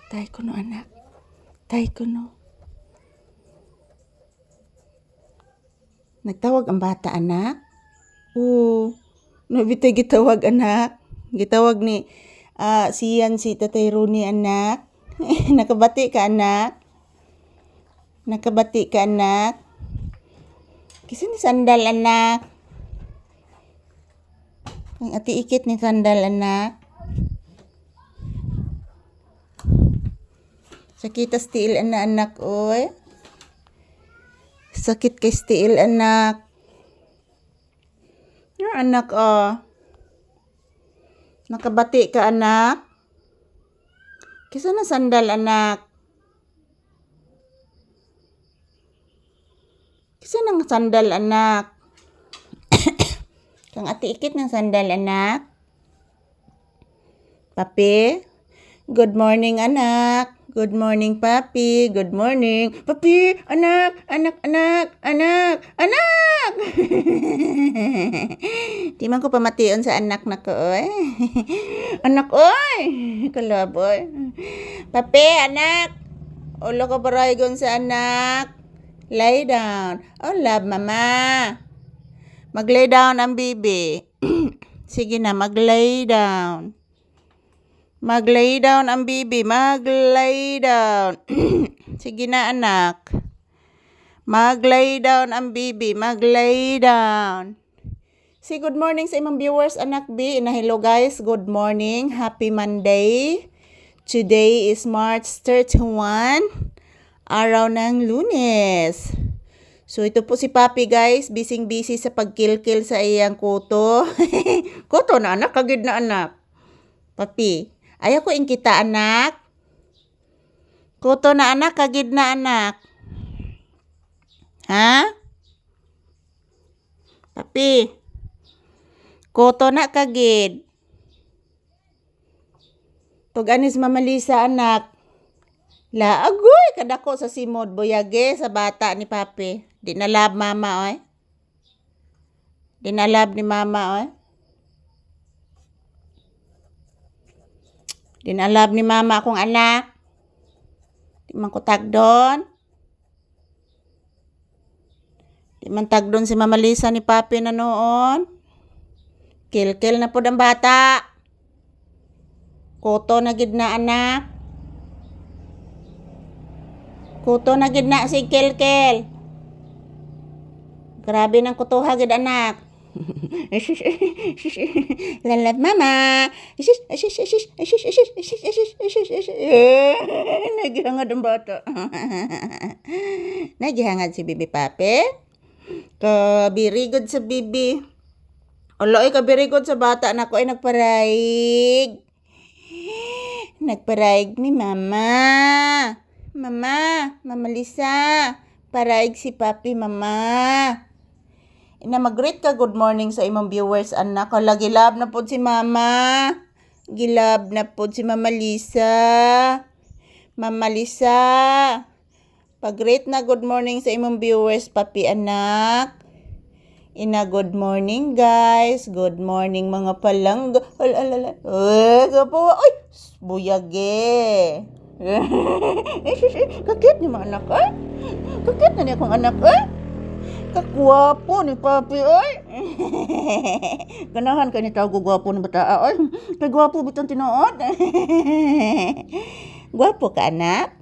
Tay ko no anak. Tay ko no. Nagtawag ang bata anak? Oo. No bitoy gitawag anak. Gitawag ni siyan si Tatay Rooney anak. Nakabati ka anak? Nakabati ka anak? Kisa ni sandal anak? Ang ati ikit ni sandal anak? Sakit stiil anak oy. Sakit kay stiil anak. Yung anak nakabati ka anak? Kisa na sandal anak? Kisa nang sandal anak? Kang ati ikit ng sandal anak? Papi? Good morning anak. Good morning papi. Good morning. Papi, anak, anak, anak, anak, anak. Di man ko pamation sa anak na ko oy. Anak oy. Kalaboy. Papi, anak. Ulo ko baraygon sa anak. Lay down. Oh, love mama. Mag-lay down ang bibi. Sige na, mag-lay down. Mag-lay down ang bibi. Mag-lay down. Sige na, anak. Mag-lay down ang bibi. Mag-lay down. Say good morning sa imong viewers, anak B. Na hello guys, good morning. Happy Monday. Today is March 31. Araw ng Lunes. So, ito po si Papi guys. Busy sa pagkilkil sa iyang kuto. Kuto na anak, kagid na anak. Papi, ayaw ko kita anak. Kuto na anak, kagid na anak. Ha? Papi, kuto na kagid. Tug-anis Mama Lisa anak. La agoy kadako sa simod boyage sa bata ni Papi. Di na love mama oy. Di na love ni mama oy. Di na love ni mama akong anak. Di man ko tagdon. Di man tagdon si Mama Lisa ni Papi na noon. Kilkil na po ang bata. Kuto na gid na anak. Kuto na gid na si Kilkil. Grabe ng kutuha gid anak. Lalab mama. Nagihangad ang bata. Nagihangad si Bibi Papi. Kabirigod sa Bibi. Oloy kabirigod sa bata na ko ay nagparaig. Nagparaig ni mama. Mama Lisa, paraig si Papi, mama. Ina mag-greet ka good morning sa imong viewers anak. Hala gilab na pod si mama. Gilab na pod si Mama Lisa. Mama Lisa. Pag-greet na good morning sa imong viewers Papi anak. Ina good morning guys. Good morning mga palangga. Gapo. Ay, buyage. Kakit ni mga anak ay. Kakit na niya akong anak ay. Kakwapo ni Papi ay. Ganahan ka ni tao gwapo ni bata ay. Kagwapo bitang tinuod. Gwapo ka anak.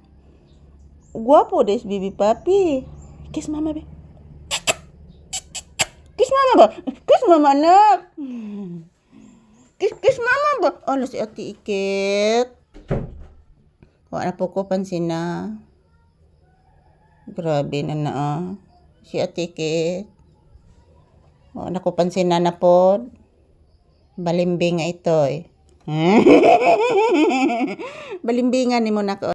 Gwapo des Bibi Papi. Kiss mama be. Kiss mama ba? Kiss mama anak. Kiss mama ba? Ano si Ate Ikit? Wala po ko pansin na. Grabe na. Si Ate Ikit. Wala ko pansin na po. Balimbing nga ito eh. Balimbingan ni mo na ko.